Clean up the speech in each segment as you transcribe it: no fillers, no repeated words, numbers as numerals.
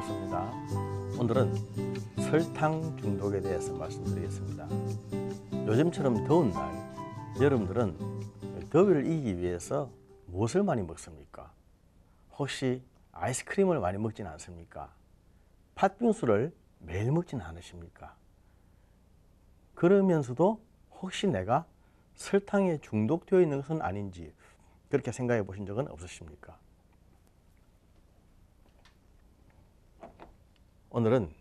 반갑습니다. 오늘은 설탕 중독에 대해서 말씀드리겠습니다. 요즘처럼 더운 날, 여러분들은 더위를 이기기 위해서 무엇을 많이 먹습니까? 혹시 아이스크림을 많이 먹진 않습니까? 팥빙수를 매일 먹진 않으십니까? 그러면서도 혹시 내가 설탕에 중독되어 있는 것은 아닌지 그렇게 생각해 보신 적은 없으십니까? 오늘은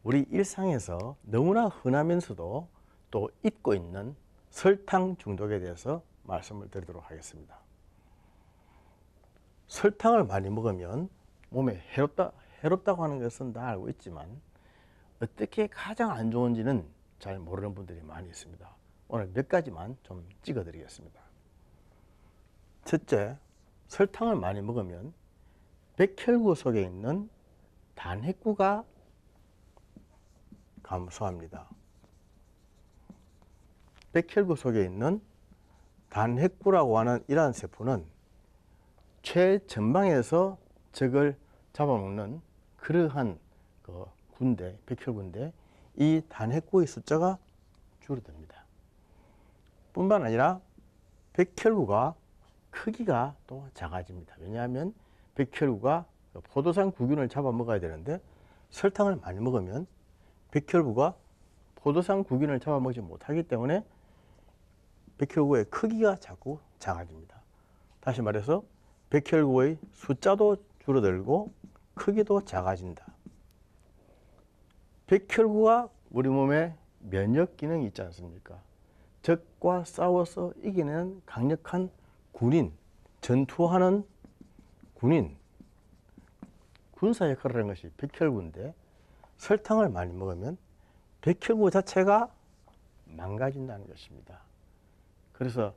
우리 일상에서 너무나 흔하면서도 또 잊고 있는 설탕 중독에 대해서 말씀을 드리도록 하겠습니다. 설탕을 많이 먹으면 몸에 해롭다고 하는 것은 다 알고 있지만 어떻게 가장 안 좋은지는 잘 모르는 분들이 많이 있습니다. 오늘 몇 가지만 좀 찍어 드리겠습니다. 첫째, 설탕을 많이 먹으면 백혈구 속에 있는 단핵구가 감소합니다. 백혈구 속에 있는 단핵구라고 하는 이러한 세포는 최전방에서 적을 잡아먹는 그러한 군대, 백혈구인데 이 단핵구의 숫자가 줄어듭니다. 뿐만 아니라 백혈구가 크기가 또 작아집니다. 왜냐하면 백혈구가 포도당 구균을 잡아먹어야 되는데 설탕을 많이 먹으면 백혈구가 포도당 구균을 잡아먹지 못하기 때문에 백혈구의 크기가 자꾸 작아집니다. 다시 말해서 백혈구의 숫자도 줄어들고 크기도 작아진다. 백혈구가 우리 몸에 면역 기능이 있지 않습니까? 적과 싸워서 이기는 강력한 군인, 전투하는 군인, 군사 역할을 하는 것이 백혈구인데 설탕을 많이 먹으면 백혈구 자체가 망가진다는 것입니다. 그래서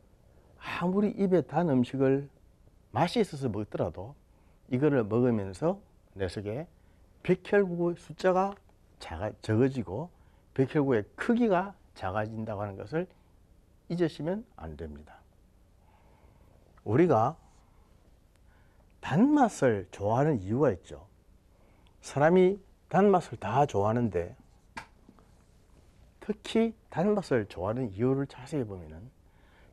아무리 입에 단 음식을 맛이 있어서 먹더라도 이거를 먹으면서 내 속에 백혈구의 숫자가 적어지고 백혈구의 크기가 작아진다고 하는 것을 잊으시면 안 됩니다. 우리가 단맛을 좋아하는 이유가 있죠. 사람이 단맛을 다 좋아하는데 특히 단맛을 좋아하는 이유를 자세히 보면은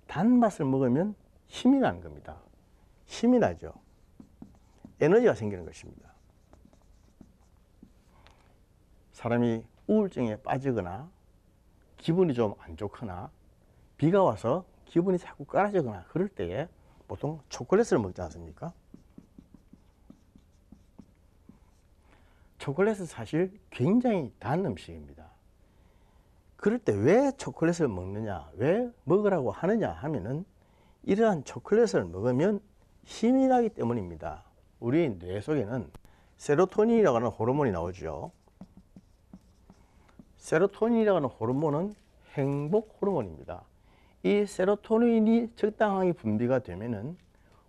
단맛을 먹으면 힘이 나는 겁니다. 힘이 나죠. 에너지가 생기는 것입니다. 사람이 우울증에 빠지거나 기분이 좀 안 좋거나 비가 와서 기분이 자꾸 깔아지거나 그럴 때에 보통 초콜릿을 먹지 않습니까? 초콜릿은 사실 굉장히 단 음식입니다. 그럴 때 왜 초콜릿을 먹느냐, 왜 먹으라고 하느냐 하면은 이러한 초콜릿을 먹으면 힘이 나기 때문입니다. 우리 뇌 속에는 세로토닌이라고 하는 호르몬이 나오죠. 세로토닌이라고 하는 호르몬은 행복 호르몬입니다. 이 세로토닌이 적당하게 분비가 되면은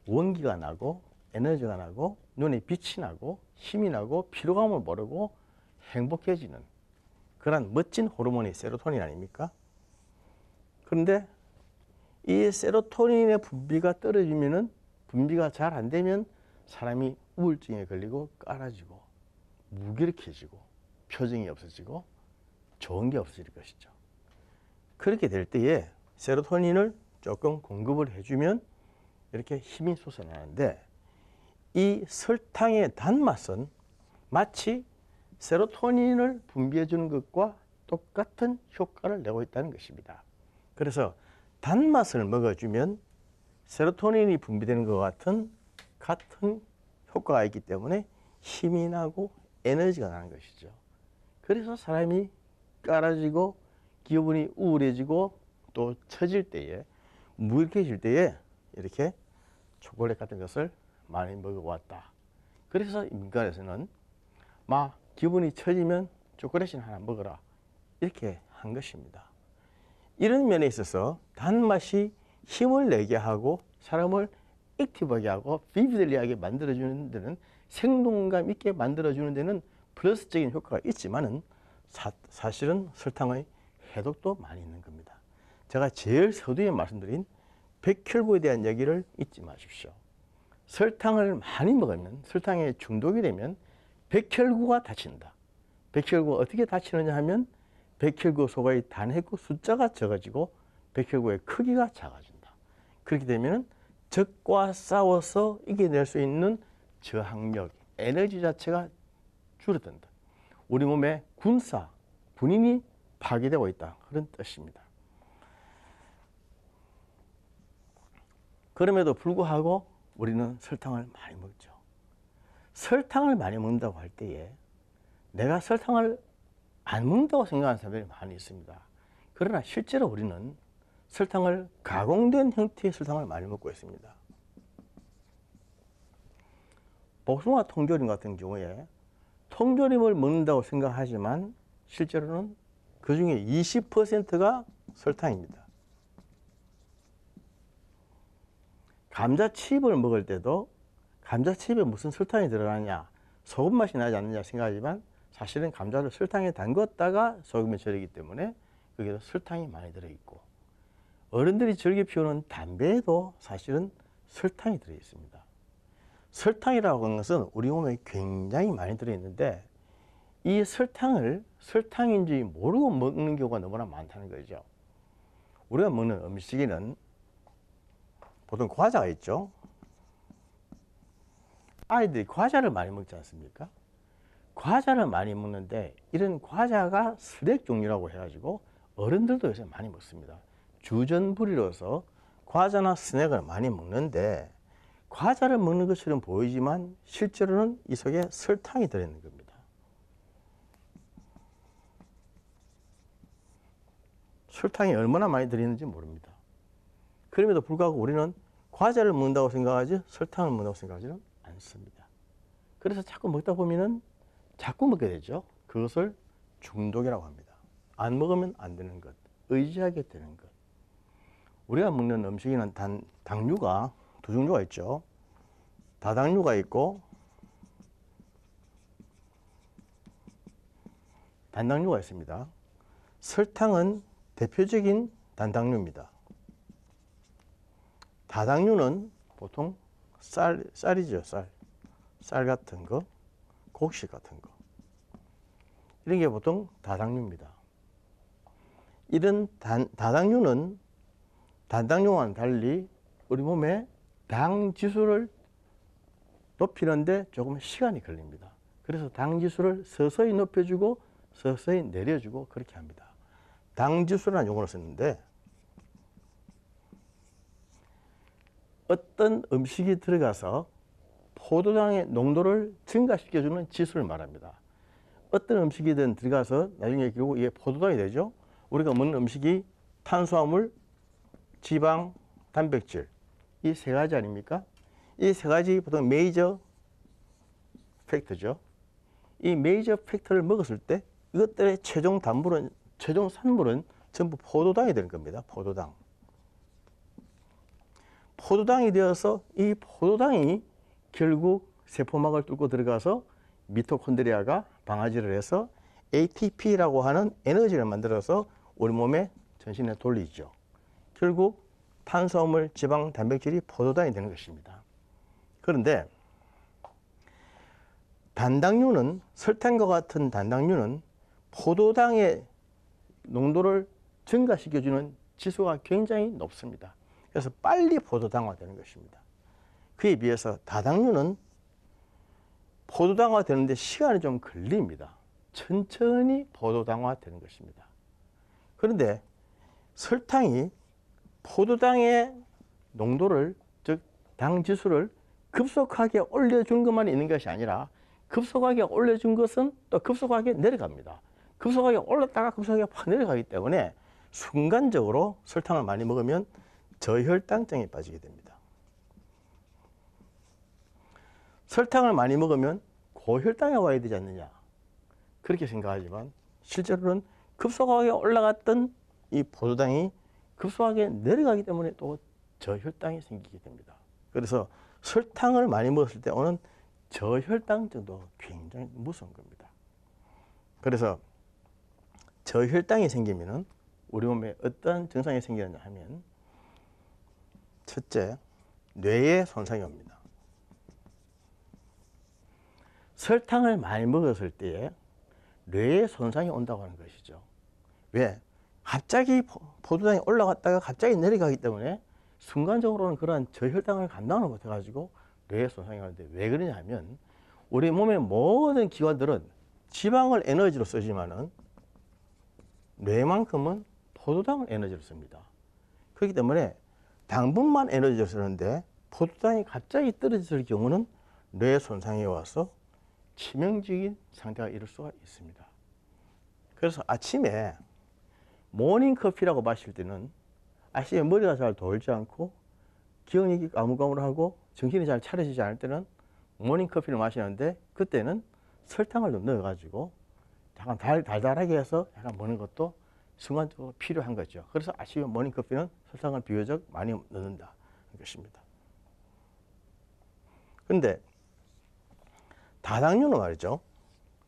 원기가 나고 에너지가 나고 눈에 빛이 나고 힘이 나고 피로감을 모르고 행복해지는 그런 멋진 호르몬이 세로토닌 아닙니까? 그런데 이 세로토닌의 분비가 떨어지면은 분비가 잘 안 되면 사람이 우울증에 걸리고 깔아지고 무기력해지고 표정이 없어지고 좋은 게 없어질 것이죠. 그렇게 될 때에 세로토닌을 조금 공급을 해주면 이렇게 힘이 솟아나는데 이 설탕의 단맛은 마치 세로토닌을 분비해 주는 것과 똑같은 효과를 내고 있다는 것입니다. 그래서 단맛을 먹어주면 세로토닌이 분비되는 것 같은 효과가 있기 때문에 힘이 나고 에너지가 나는 것이죠. 그래서 사람이 깔아지고 기분이 우울해지고 또 처질 때에 무기력해질 때에 이렇게 초콜릿 같은 것을 많이 먹어왔다. 그래서 민간에서는 막 기분이 처지면 초콜릿이나 하나 먹어라 이렇게 한 것입니다. 이런 면에 있어서 단맛이 힘을 내게 하고 사람을 액티브하게 하고 비비들리하게 만들어주는 데는 생동감 있게 만들어주는 데는 플러스적인 효과가 있지만은 사실은 설탕의 해독도 많이 있는 겁니다. 제가 제일 서두에 말씀드린 백혈구에 대한 얘기를 잊지 마십시오. 설탕을 많이 먹으면 설탕에 중독이 되면 백혈구가 다친다. 백혈구가 어떻게 다치느냐 하면 백혈구 속의 단핵구 숫자가 적어지고 백혈구의 크기가 작아진다. 그렇게 되면 적과 싸워서 이겨낼 수 있는 저항력, 에너지 자체가 줄어든다. 우리 몸의 군인이 파괴되고 있다. 그런 뜻입니다. 그럼에도 불구하고 우리는 설탕을 많이 먹죠. 설탕을 많이 먹는다고 할 때에 내가 설탕을 안 먹는다고 생각하는 사람들이 많이 있습니다. 그러나 실제로 우리는 설탕을 가공된 형태의 설탕을 많이 먹고 있습니다. 복숭아 통조림 같은 경우에 통조림을 먹는다고 생각하지만 실제로는 그 중에 20%가 설탕입니다. 감자칩을 먹을 때도 감자칩에 무슨 설탕이 들어가느냐, 소금 맛이 나지 않느냐 생각하지만 사실은 감자를 설탕에 담궜다가 소금에 절이기 때문에 거기에 설탕이 많이 들어있고, 어른들이 즐겨 피우는 담배에도 사실은 설탕이 들어있습니다. 설탕이라고 하는 것은 우리 몸에 굉장히 많이 들어있는데 이 설탕을 설탕인지 모르고 먹는 경우가 너무나 많다는 거죠. 우리가 먹는 음식에는 보통 과자가 있죠. 아이들이 과자를 많이 먹지 않습니까? 과자를 많이 먹는데 이런 과자가 스낵 종류라고 해가지고 어른들도 요새 많이 먹습니다. 주전부리로서 과자나 스낵을 많이 먹는데 과자를 먹는 것처럼 보이지만 실제로는 이 속에 설탕이 들어있는 겁니다. 설탕이 얼마나 많이 들어있는지 모릅니다. 그럼에도 불구하고 우리는 과자를 먹는다고 생각하지 설탕을 먹는다고 생각하지는 않습니다. 그래서 자꾸 먹다 보면은 자꾸 먹게 되죠. 그것을 중독이라고 합니다. 안 먹으면 안 되는 것, 의지하게 되는 것. 우리가 먹는 음식에는 당류가 두 종류가 있죠. 다당류가 있고 단당류가 있습니다. 설탕은 대표적인 단당류입니다. 다당류는 보통 쌀이죠. 쌀 같은 거, 곡식 같은 거. 이런 게 보통 다당류입니다. 이런 다당류는 단당류와는 달리 우리 몸에 당 지수를 높이는데 조금 시간이 걸립니다. 그래서 당 지수를 서서히 높여주고 서서히 내려주고 그렇게 합니다. 당 지수라는 용어를 쓰는데 어떤 음식이 들어가서 포도당의 농도를 증가시켜주는 지수를 말합니다. 어떤 음식이든 들어가서 나중에 결국 이게 포도당이 되죠. 우리가 먹는 음식이 탄수화물, 지방, 단백질 이 세 가지 아닙니까? 이 세 가지 보통 메이저 팩터죠. 이 메이저 팩터를 먹었을 때 이것들의 최종 산물은 전부 포도당이 되는 겁니다. 포도당이 되어서 이 포도당이 결국 세포막을 뚫고 들어가서 미토콘드리아가 방아지를 해서 ATP라고 하는 에너지를 만들어서 우리 몸에 전신에 돌리죠. 결국 탄수화물, 지방, 단백질이 포도당이 되는 것입니다. 그런데 단당류는 설탕과 같은 단당류는 포도당의 농도를 증가시켜주는 지수가 굉장히 높습니다. 그래서 빨리 포도당화되는 것입니다. 그에 비해서 다당류는 포도당화되는데 시간이 좀 걸립니다. 천천히 포도당화되는 것입니다. 그런데 설탕이 포도당의 농도를, 즉 당지수를 급속하게 올려준 것만 있는 것이 아니라 급속하게 올려준 것은 또 급속하게 내려갑니다. 급속하게 올랐다가 급속하게 확 내려가기 때문에 순간적으로 설탕을 많이 먹으면 저혈당증에 빠지게 됩니다. 설탕을 많이 먹으면 고혈당이 와야 되지 않느냐 그렇게 생각하지만 실제로는 급속하게 올라갔던 이 포도당이 급속하게 내려가기 때문에 또 저혈당이 생기게 됩니다. 그래서 설탕을 많이 먹었을 때 오는 저혈당증도 굉장히 무서운 겁니다. 그래서 저혈당이 생기면은 우리 몸에 어떤 증상이 생기느냐 하면 첫째, 뇌에 손상이 옵니다. 설탕을 많이 먹었을 때에 뇌에 손상이 온다고 하는 것이죠. 왜? 갑자기 포도당이 올라갔다가 갑자기 내려가기 때문에 순간적으로는 그러한 저혈당을 감당을 못해가지고 뇌에 손상이 오는데, 왜 그러냐 하면 우리 몸의 모든 기관들은 지방을 에너지로 쓰지만은 뇌만큼은 포도당을 에너지로 씁니다. 그렇기 때문에 당분만 에너지로 쓰는데 포도당이 갑자기 떨어질 경우는 뇌 손상이 와서 치명적인 상태가 이룰 수가 있습니다. 그래서 아침에 모닝커피라고 마실 때는 아침에 머리가 잘 돌지 않고 기억력이 가물가물하고 정신이 잘 차려지지 않을 때는 모닝커피를 마시는데, 그때는 설탕을 좀 넣어가지고 약간 달달하게 해서 약간 먹는 것도 순간적으로 필요한 거죠. 그래서 아침에 모닝커피는 설탕을 비교적 많이 넣는다 것입니다. 근데 다당류는 말이죠.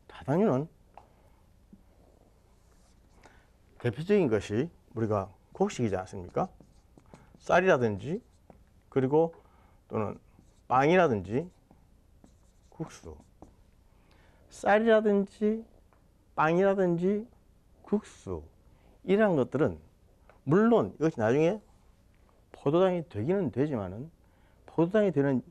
다당류는 대표적인 것이 우리가 곡식이지 않습니까? 쌀이라든지, 그리고 또는 빵이라든지 국수. 쌀이라든지 빵이라든지 국수, 이러한 것들은 물론 이것이 나중에 포도당이 되기는 되지만은 포도당이 되는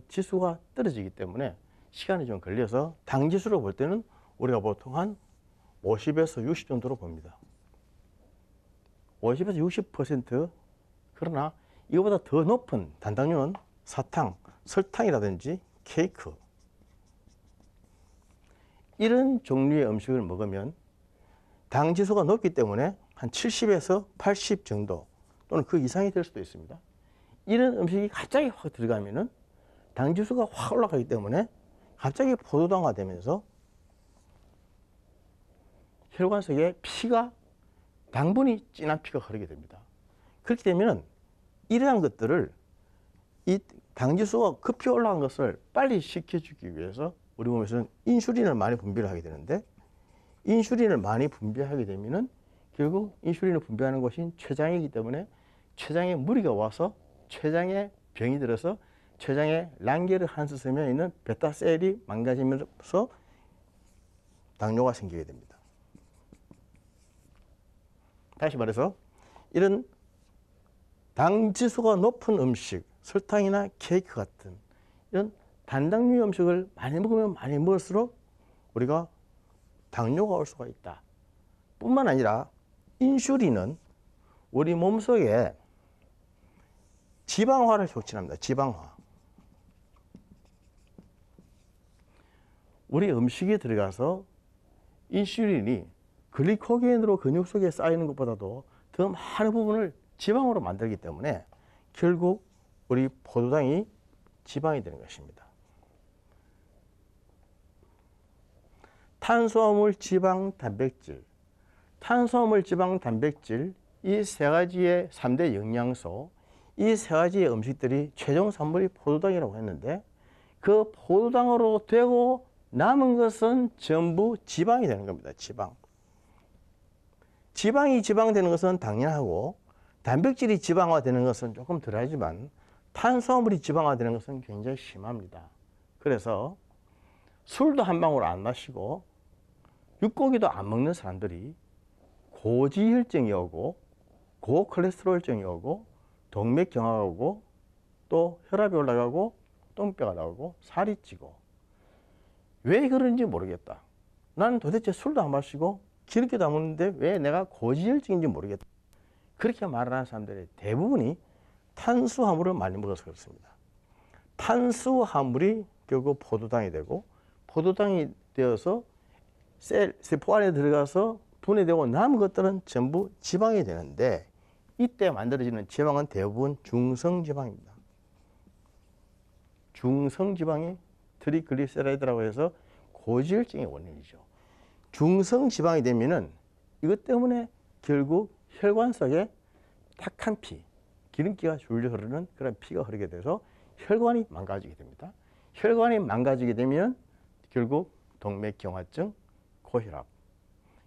지수가 떨어지기 때문에 시간이 좀 걸려서 당 지수로 볼 때는 우리가 보통 한 50에서 60 정도로 봅니다. 50에서 60%. 그러나 이거보다 더 높은 단당류는 사탕, 설탕이라든지 케이크, 이런 종류의 음식을 먹으면 당 지수가 높기 때문에 한 70에서 80 정도 또는 그 이상이 될 수도 있습니다. 이런 음식이 갑자기 확 들어가면은 당 지수가 확 올라가기 때문에 갑자기 포도당화 되면서 혈관 속에 피가, 당분이 진한 피가 흐르게 됩니다. 그렇게 되면 이러한 것들을, 이 당지수가 급히 올라간 것을 빨리 식혀주기 위해서 우리 몸에서는 인슐린을 많이 분비를 하게 되는데, 인슐린을 많이 분비하게 되면은 결국 인슐린을 분비하는 것이 췌장이기 때문에 췌장에 무리가 와서 췌장에 병이 들어서 췌장에 란게르한스섬에 있는 베타셀이 망가지면서 당뇨가 생기게 됩니다. 다시 말해서 이런 당 지수가 높은 음식, 설탕이나 케이크 같은 이런 단당류 음식을 많이 먹으면 많이 먹을수록 우리가 당뇨가 올 수가 있다. 뿐만 아니라 인슐린은 우리 몸속에 지방화를 촉진합니다. 지방화. 우리 음식에 들어가서 인슐린이 글리코겐으로 근육 속에 쌓이는 것보다도 더 많은 부분을 지방으로 만들기 때문에 결국 우리 포도당이 지방이 되는 것입니다. 탄수화물, 지방, 단백질. 탄수화물, 지방, 단백질, 이 세 가지의 3대 영양소, 이 세 가지의 음식들이 최종 산물이 포도당이라고 했는데, 그 포도당으로 되고 남은 것은 전부 지방이 되는 겁니다. 지방. 지방이 지방되는 것은 당연하고 단백질이 지방화되는 것은 조금 덜하지만 탄수화물이 지방화되는 것은 굉장히 심합니다. 그래서 술도 한 방울 안 마시고 육고기도 안 먹는 사람들이 고지혈증이 오고 고콜레스테롤증이 오고 동맥경화가 오고 또 혈압이 올라가고 똥배가 나오고 살이 찌고, 왜 그런지 모르겠다. 나는 도대체 술도 안 마시고 기름기도 안 먹는데 왜 내가 고지혈증인지 모르겠다. 그렇게 말하는 사람들의 대부분이 탄수화물을 많이 먹어서 그렇습니다. 탄수화물이 결국 포도당이 되고 포도당이 되어서 세포 안에 들어가서 분해되고 남은 것들은 전부 지방이 되는데, 이때 만들어지는 지방은 대부분 중성지방입니다. 중성지방이 트리글리세라이드라고 해서 고지혈증의 원인이죠. 중성지방이 되면은 이것 때문에 결국 혈관 속에 탁한 피, 기름기가 줄줄 흐르는 그런 피가 흐르게 돼서 혈관이 망가지게 됩니다. 혈관이 망가지게 되면 결국 동맥경화증, 고혈압,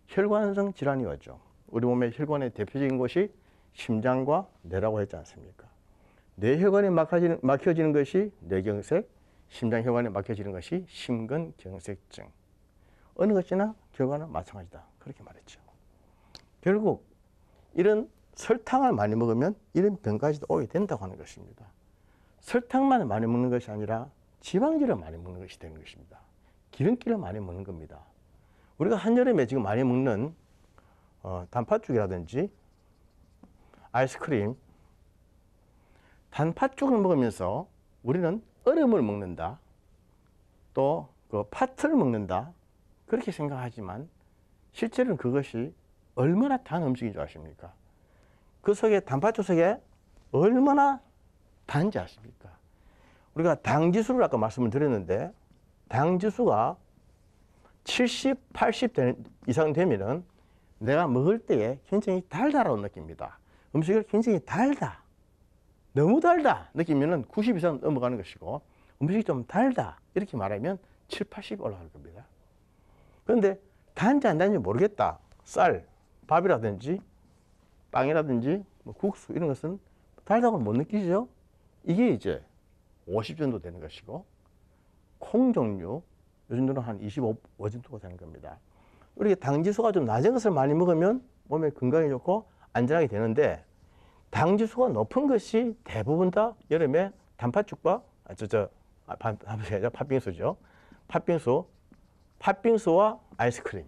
혈관성 질환이 오죠. 우리 몸의 혈관의 대표적인 것이 심장과 뇌라고 했지 않습니까? 뇌혈관이 막혀지는 것이 뇌경색, 심장혈관에 막혀지는 것이 심근경색증. 어느 것이나 결과는 마찬가지다. 그렇게 말했죠. 결국 이런 설탕을 많이 먹으면 이런 병까지도 오게 된다고 하는 것입니다. 설탕만 많이 먹는 것이 아니라 지방질을 많이 먹는 것이 되는 것입니다. 기름기를 많이 먹는 겁니다. 우리가 한여름에 지금 많이 먹는 단팥죽이라든지 아이스크림, 단팥죽을 먹으면서 우리는 얼음을 먹는다, 또 그 팥을 먹는다, 그렇게 생각하지만 실제로는 그것이 얼마나 단 음식인 줄 아십니까? 그 속에 단팥죽 속에 얼마나 단지 아십니까? 우리가 당지수를 아까 말씀을 드렸는데 당지수가 70, 80 이상 되면은 내가 먹을 때에 굉장히 달다라고 느낍니다. 음식을 굉장히 달다, 너무 달다 느끼면은 90 이상 넘어가는 것이고, 음식이 좀 달다 이렇게 말하면 7, 80 올라갈 겁니다. 그런데 단지 안 단지 모르겠다. 쌀, 밥이라든지 빵이라든지 뭐 국수 이런 것은 달다고 못 느끼죠. 이게 이제 50 정도 되는 것이고, 콩 종류 이 정도는 한 25 정도가 되는 겁니다. 우리 당지수가 좀 낮은 것을 많이 먹으면 몸에 건강에 좋고 안전하게 되는데, 당지수가 높은 것이 대부분 다 여름에 단팥죽과 팥빙수죠. 팥빙수와 아이스크림.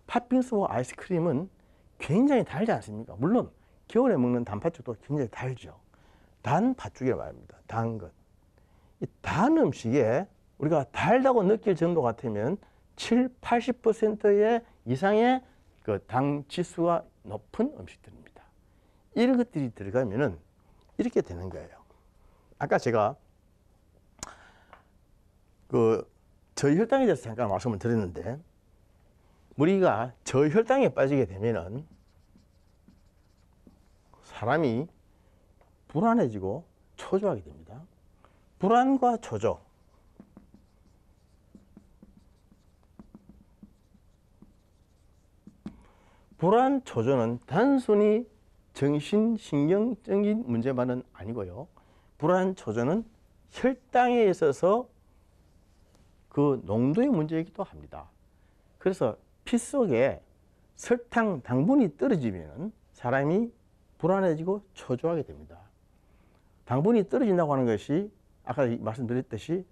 팥빙수와 아이스크림은 굉장히 달지 않습니까? 물론 겨울에 먹는 단팥죽도 굉장히 달죠. 단 팥죽이라고 말합니다. 단 것. 이 단 음식에 우리가 달다고 느낄 정도 같으면 7, 80% 이상의 그 당 지수가 높은 음식들입니다. 이런 것들이 들어가면은 이렇게 되는 거예요. 아까 제가 그 저혈당에 대해서 잠깐 말씀을 드렸는데, 우리가 저혈당에 빠지게 되면은 사람이 불안해지고 초조하게 됩니다. 불안과 초조. 불안, 초조는 단순히 정신신경적인 문제만은 아니고요. 불안, 초조는 혈당에 있어서 그 농도의 문제이기도 합니다. 그래서 피 속에 설탕, 당분이 떨어지면 사람이 불안해지고 초조하게 됩니다. 당분이 떨어진다고 하는 것이 아까 말씀드렸듯이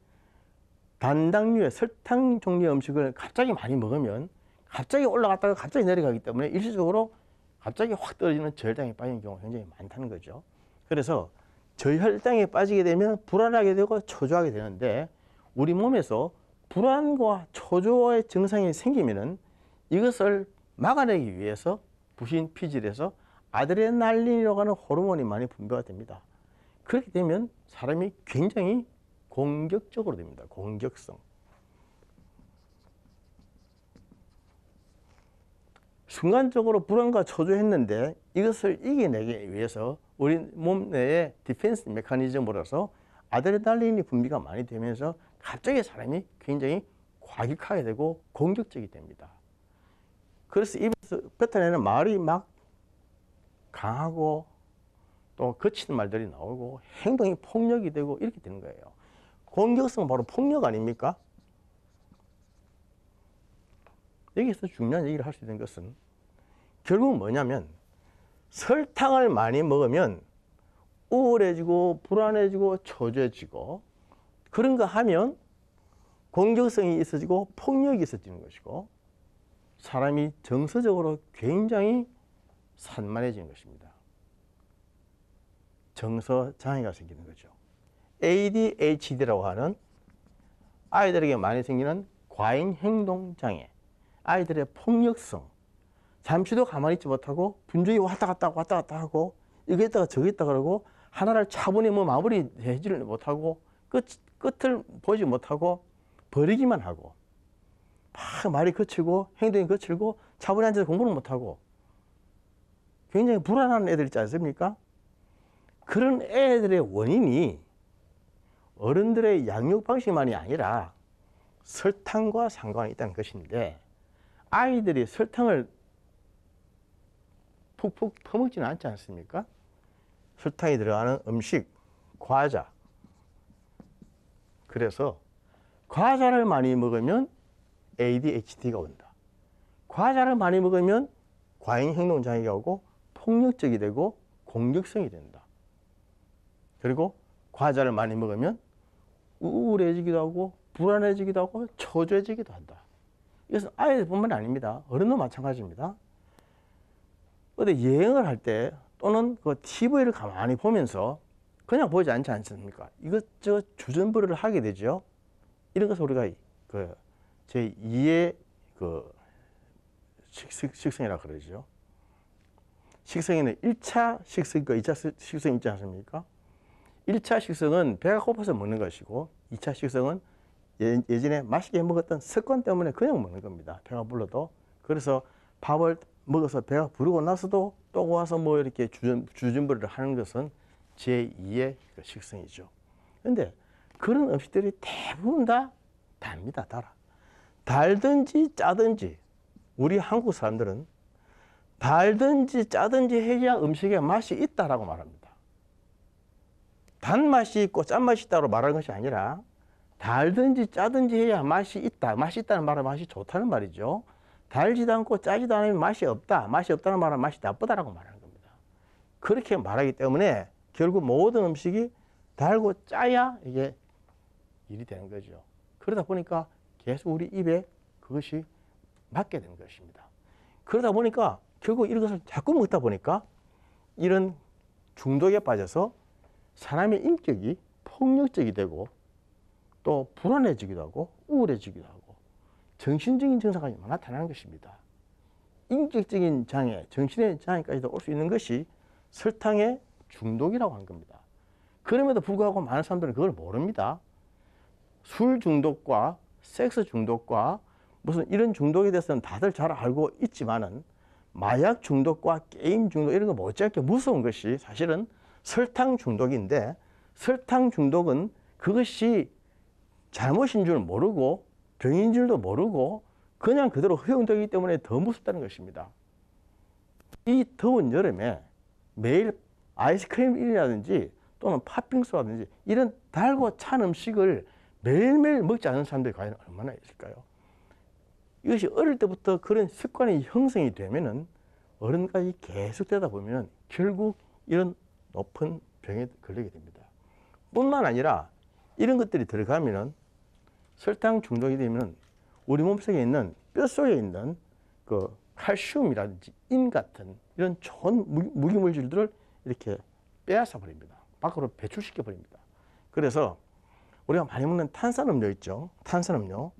단당류의 설탕 종류의 음식을 갑자기 많이 먹으면 갑자기 올라갔다가 갑자기 내려가기 때문에 일시적으로 갑자기 확 떨어지는 저혈당에 빠지는 경우가 굉장히 많다는 거죠. 그래서 저혈당에 빠지게 되면 불안하게 되고 초조하게 되는데, 우리 몸에서 불안과 초조의 증상이 생기면은 이것을 막아내기 위해서 부신 피질에서 아드레날린이라고 하는 호르몬이 많이 분비가 됩니다. 그렇게 되면 사람이 굉장히 공격적으로 됩니다. 공격성. 순간적으로 불안과 초조했는데 이것을 이겨내기 위해서 우리 몸 내에 디펜스 메커니즘으로서 아드레날린이 분비가 많이 되면서 갑자기 사람이 굉장히 과격하게 되고 공격적이 됩니다. 그래서 입에서 뱉어내는 말이 막 강하고 또 거친 말들이 나오고 행동이 폭력이 되고 이렇게 되는 거예요. 공격성은 바로 폭력 아닙니까? 여기서 중요한 얘기를 할 수 있는 것은 결국 뭐냐면, 설탕을 많이 먹으면 우울해지고 불안해지고 초조해지고, 그런 거 하면 공격성이 있어지고 폭력이 있어지는 것이고, 사람이 정서적으로 굉장히 산만해지는 것입니다. 정서 장애가 생기는 거죠. ADHD라고 하는 아이들에게 많이 생기는 과잉 행동 장애, 아이들의 폭력성, 잠시도 가만히 있지 못하고 분주히 왔다 갔다 하고 여기 있다가 저기 있다 그러고 하나를 차분히 뭐 마무리하지를 못하고 끝을 보지 못하고 버리기만 하고 막 말이 거치고 행동이 거칠고 차분히 앉아서 공부를 못하고 굉장히 불안한 애들 있지 않습니까? 그런 애들의 원인이 어른들의 양육 방식만이 아니라 설탕과 상관이 있다는 것인데, 아이들이 설탕을 푹푹 퍼먹지는 않지 않습니까? 설탕이 들어가는 음식, 과자, 그래서 과자를 많이 먹으면 ADHD가 온다. 과자를 많이 먹으면 과잉행동장애가 오고 폭력적이 되고 공격성이 된다. 그리고 과자를 많이 먹으면 우울해지기도 하고 불안해지기도 하고 초조해지기도 한다. 이것은 아이들뿐만 아닙니다. 어른도 마찬가지입니다. 어디 여행을 할 때 또는 그 TV를 가만히 보면서 그냥 보지 않지 않습니까? 이것저것 주전부리를 하게 되죠. 이런 것을 우리가 그 제2의 그 식성이라고 그러죠. 식성에는 1차 식성과 2차 식성이 있지 않습니까? 1차 식성은 배가 고파서 먹는 것이고 2차 식성은 예전에 맛있게 먹었던 습관 때문에 그냥 먹는 겁니다. 배가 불러도. 그래서 밥을 먹어서 배가 부르고 나서도 또 와서 뭐 이렇게 주전부리를 하는 것은 제2의 그 식성이죠. 그런데 그런 음식들이 대부분 다 답니다. 달아. 달든지 짜든지 우리 한국 사람들은 달든지 짜든지 해야 음식에 맛이 있다라고 말합니다. 단맛이 있고 짠맛이 있다고 말하는 것이 아니라 달든지 짜든지 해야 맛이 있다. 맛이 있다는 말은 맛이 좋다는 말이죠. 달지도 않고 짜지도 않으면 맛이 없다. 맛이 없다는 말은 맛이 나쁘다라고 말하는 겁니다. 그렇게 말하기 때문에 결국 모든 음식이 달고 짜야 이게 일이 되는 거죠. 그러다 보니까 계속 우리 입에 그것이 맞게 되는 것입니다. 그러다 보니까 결국 이것을 자꾸 먹다 보니까 이런 중독에 빠져서 사람의 인격이 폭력적이 되고 또 불안해지기도 하고 우울해지기도 하고 정신적인 증상이 나타나는 것입니다. 인격적인 장애, 정신의 장애까지도 올 수 있는 것이 설탕의 중독이라고 하는 겁니다. 그럼에도 불구하고 많은 사람들은 그걸 모릅니다. 술 중독과 섹스 중독과 무슨 이런 중독에 대해서는 다들 잘 알고 있지만은 마약 중독과 게임 중독 이런 거 못지않게 무서운 것이 사실은 설탕 중독인데 설탕 중독은 그것이 잘못인 줄 모르고 병인 줄도 모르고 그냥 그대로 허용되기 때문에 더 무섭다는 것입니다. 이 더운 여름에 매일 아이스크림이라든지 또는 팥빙수라든지 이런 달고 찬 음식을 매일매일 먹지 않는 사람들이 과연 얼마나 있을까요? 이것이 어릴 때부터 그런 습관이 형성이 되면은 어른까지 계속되다 보면 결국 이런 높은 병에 걸리게 됩니다. 뿐만 아니라 이런 것들이 들어가면은 설탕 중독이 되면 우리 몸속에 있는 뼈 속에 있는 그 칼슘이라든지 인 같은 이런 좋은 무기물질들을 이렇게 빼앗아 버립니다. 밖으로 배출시켜 버립니다. 그래서 우리가 많이 먹는 탄산음료 있죠. 탄산음료.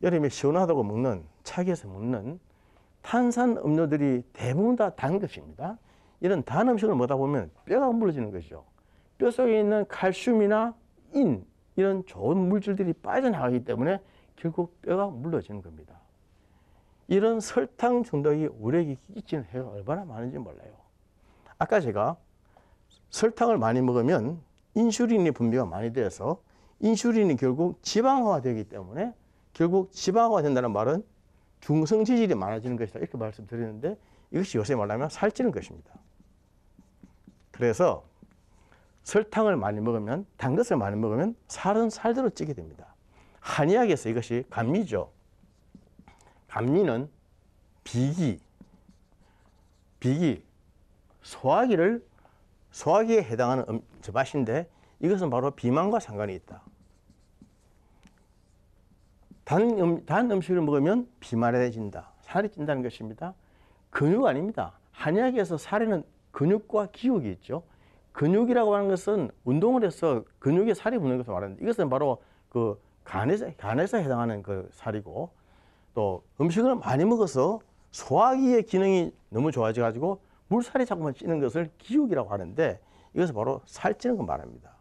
여름에 시원하다고 먹는 차기에서 먹는 탄산음료들이 대부분 다 단 것입니다. 이런 단 음식을 먹다 보면 뼈가 물러지는 것이죠. 뼈 속에 있는 칼슘이나 인 이런 좋은 물질들이 빠져나가기 때문에 결국 뼈가 물러지는 겁니다. 이런 설탕 중독이 우리에게 끼치는 해가 얼마나 많은지 몰라요. 아까 제가 설탕을 많이 먹으면 인슐린이 분비가 많이 돼서 인슐린이 결국 지방화가 되기 때문에 결국 지방화가 된다는 말은 중성지질이 많아지는 것이다 이렇게 말씀드리는데 이것이 요새 말하면 살찌는 것입니다. 그래서 설탕을 많이 먹으면 단 것을 많이 먹으면 살은 살대로 찌게 됩니다. 한의학에서 이것이 감미죠. 감미는 비기 소화기에 해당하는 맛인데 이것은 바로 비만과 상관이 있다. 단 음식을 먹으면 비만해진다. 살이 찐다는 것입니다. 근육 아닙니다. 한의학에서 살에는 근육과 기억이 있죠. 근육이라고 하는 것은 운동을 해서 근육에 살이 붙는 것을 말하는데 이것은 바로 그 간에서 해당하는 그 살이고 또 음식을 많이 먹어서 소화기의 기능이 너무 좋아져 가지고 물살이 자꾸만 찌는 것을 기육이라고 하는데 이것은 바로 살찌는 걸 말합니다.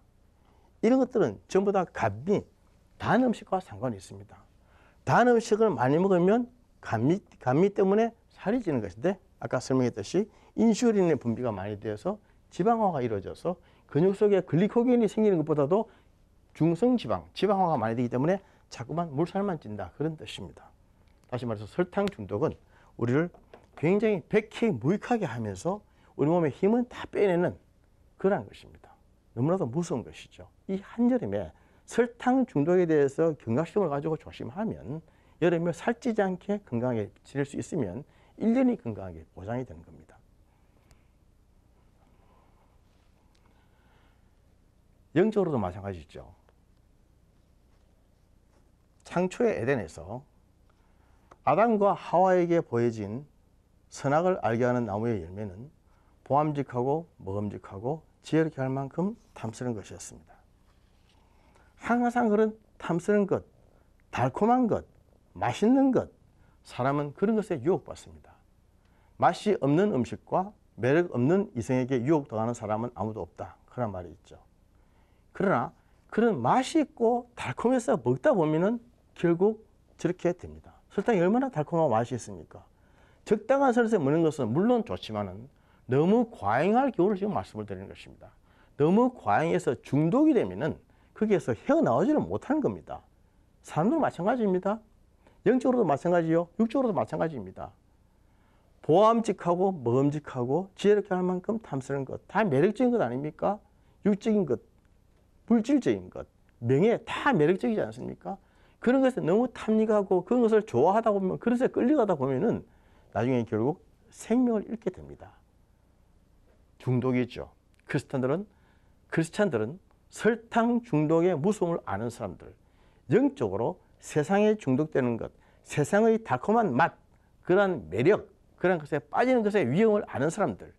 이런 것들은 전부 다 감미, 단 음식과 상관이 있습니다. 단 음식을 많이 먹으면 감미 때문에 살이 찌는 것인데 아까 설명했듯이 인슐린의 분비가 많이 되어서 지방화가 이루어져서 근육 속에 글리코겐이 생기는 것보다도 중성지방, 지방화가 많이 되기 때문에 자꾸만 물살만 찐다. 그런 뜻입니다. 다시 말해서 설탕 중독은 우리를 굉장히 백해무익하게 하면서 우리 몸의 힘은 다 빼내는 그러한 것입니다. 너무나도 무서운 것이죠. 이 한여름에 설탕 중독에 대해서 경각심을 가지고 조심하면 여름에 살찌지 않게 건강하게 지낼 수 있으면 1년이 건강하게 보장이 되는 겁니다. 영적으로도 마찬가지죠. 창초의 에덴에서 아담과 하와에게 보여진 선악을 알게 하는 나무의 열매는 보암직하고 먹음직하고 지혜롭게 할 만큼 탐스러운 것이었습니다. 항상 그런 탐스러운 것, 달콤한 것, 맛있는 것, 사람은 그런 것에 유혹받습니다. 맛이 없는 음식과 매력 없는 이성에게 유혹당하는 사람은 아무도 없다. 그런 말이 있죠. 그러나 그런 맛이 있고 달콤해서 먹다 보면은 결국 저렇게 됩니다. 설탕이 얼마나 달콤하고 맛이 있습니까? 적당한 선에서 먹는 것은 물론 좋지만은 너무 과잉할 경우를 지금 말씀을 드리는 것입니다. 너무 과잉해서 중독이 되면은 거기에서 헤어나오지를 못하는 겁니다. 사람도 마찬가지입니다. 영적으로도 마찬가지요. 육적으로도 마찬가지입니다. 보암직하고 먹음직하고 지혜롭게 할 만큼 탐스러운 것, 다 매력적인 것 아닙니까? 육적인 것, 물질적인 것, 명예 다 매력적이지 않습니까? 그런 것에 너무 탐닉하고 그런 것을 좋아하다 보면, 그것에 끌려가다 보면은 나중에 결국 생명을 잃게 됩니다. 중독이죠. 크리스찬들은 설탕 중독의 무서움을 아는 사람들, 영적으로 세상에 중독되는 것, 세상의 달콤한 맛, 그러한 매력, 그런 것에 빠지는 것의 위험을 아는 사람들,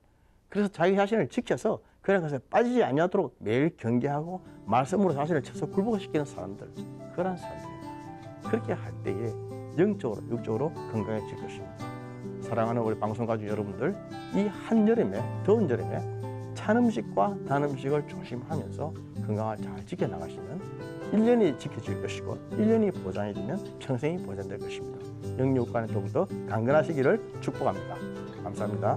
그래서 자기 자신을 지켜서 그런 것에 빠지지 아니하도록 매일 경계하고 말씀으로 자신을 쳐서 굴복시키는 사람들, 그런 사람들입니다. 그렇게 할 때에 영적으로, 육적으로 건강해질 것입니다. 사랑하는 우리 방송 가족 여러분들, 이 한여름에, 더운 여름에 찬 음식과 단 음식을 조심하면서 건강을 잘 지켜나가시면 1년이 지켜질 것이고 1년이 보장이 되면 평생이 보장될 것입니다. 영육간에 더욱더 강건하시기를 축복합니다. 감사합니다.